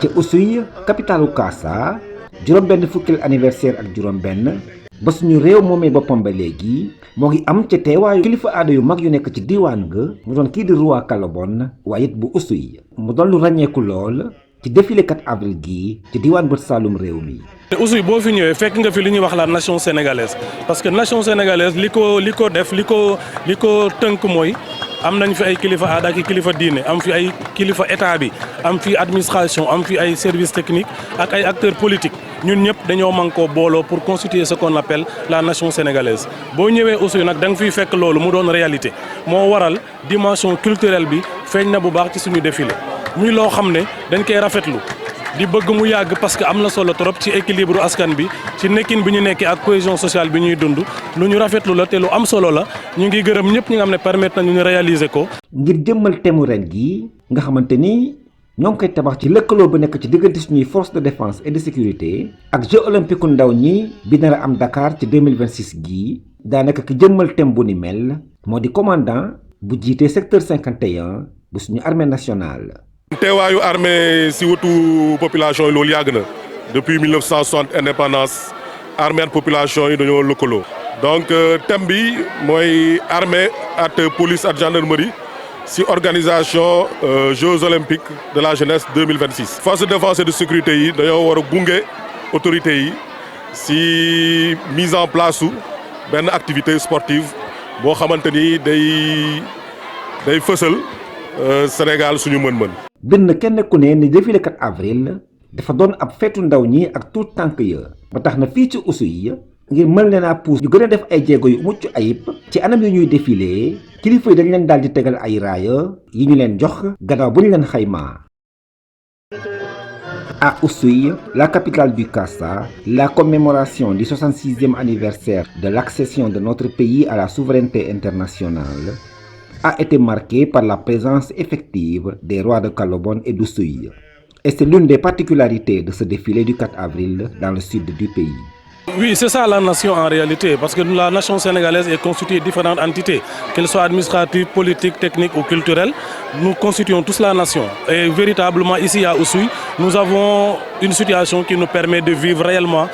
ca Oussouye capitalu Kassa juróom-benn fukkeel anniversaire ak juróom-benn ba suñu réew moomee boppam ba léegi moo ngi am ca teewaayu kilifa aada yu mag yu nekk ci diiwaan ga mu doon kii di roi Kalabone waaye it bu Oussouye mu doon lu ràññeeku lool ci défilé 4 avril gii ci diiwaan bët Saalum réew mi. Oussouye boo fi ñëwee fekk nga fi li ñuy wax la nation sénégalaise parce que nation sénégalaise li ko tënk mooy am nañ fi ay kilifa aada ak kilifa diine am fi ay kilifa état bi am fi administration am fi ay services techniques ak ay acteurs politiques ñun ñëpp dañoo mànkoo booloo pour constituer ce qu'on appelle la nation sénégalaise. boo ñëwee Oussouye nag da nga fiy fekk loolu mu doon réalité moo waral dimension culturelle bi feeñ na bu baax ci suñu défilé muy loo xam ne dañ koy rafetlu. di bëgg mu yàgg parce que am na solo trop ci équilibre askan bi ci nekkin bi ñu nekkee ak cohésion sociale bi ñuy dund lu ñu rafetlu la te lu am solo la ñu ngi gërëm ñëpp ñi nga xam ne permettre nañu ñu réaliser ko. ngir jëmmal thème ren gi nga xamante ni ñoo ngi koy tabax ci lëkkaloo bu nekk ci diggante suñuy force de défense et de sécurité ak Jeux olympiques ndaw ñi bi nar a am Dakar ci 2026 gii daanaka ki jëmmal thème bu ni mel moo di commandant bu jiite secteur 51 bu suñu armée nationale. teewaayu armée si wetu population yi loolu yàgg na depuis 1960 indépendance armée ak population yi dañoo lëkkaloo. donc thème bi mooy armée ak police ak gendarmerie si organisation Jeux olympiques de la jeunesse 2026. force de défense et de sécurité yi dañoo war a gunge autorités yi si mise en place su benn activité sportive boo xamante ni day fësal Sénégal suñu mën-mën. bind kenn ku ne ni défilé 4 avril dafa doon ab feetu ndaw ñi ak tuut tànk ya ba tax na fii ci Oussouye ngir mën leen a puus ñu gën a def ay jéego yu mucc ayib ci anam yu ñuy défilé kilifa yi dañ leen daal di tegal ay raaya yi ñu leen jox gannaaw bu ñu leen xaymaa. À Oussouye, la capitale du Kassa, la commémoration du 66e anniversaire de l'accession de notre pays à la souveraineté internationale a été marquée par la présence effective des rois de Kalabone et d'Oussouye. Et c'est l'une des particularités de ce défilé du 4 avril dans le sud du pays. Oui, c'est ça la nation en réalité, parce que la nation sénégalaise est constituée de différentes entités, qu'elles soient administratives, politiques, techniques ou culturelles. Nous constituons tous la nation. Et véritablement, ici à Oussouye, nous avons une situation qui nous permet de vivre réellement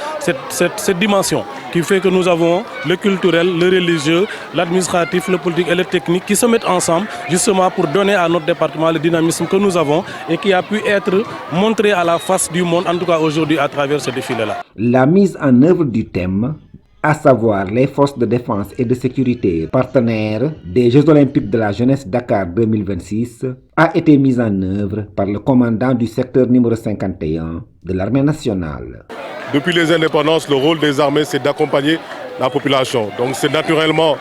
cette dimension, qui fait que nous avons le culturel, le religieux, l'administratif, le politique et le technique qui se mettent ensemble justement pour donner à notre département le dynamisme que nous avons et qui a pu être montré à la face du monde, en tout cas aujourd'hui à travers ce défilé-là. La mise en œuvre du thème, à savoir les forces de défense et de sécurité partenaires des Jeux olympiques de la jeunesse Dakar 2026, a été mise en œuvre par le commandant du secteur numéro 51 de l'armée nationale. Depuis les indépendances, le rôle des armées, c'est d'accompagner la population. Donc c'est naturellement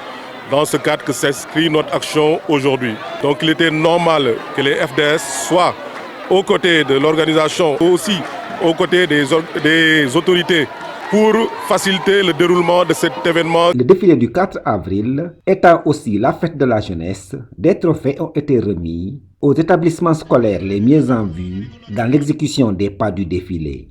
dans ce cadre que s'inscrit notre action aujourd'hui. Donc il était normal que les FDS soient aux côtés de l'organisation, aussi aux côtés des autorités pour faciliter le déroulement de cet événement. Le défilé du 4 avril étant aussi la fête de la jeunesse, des trophées ont été remis aux établissements scolaires les mieux en vue dans l'exécution des pas du défilé.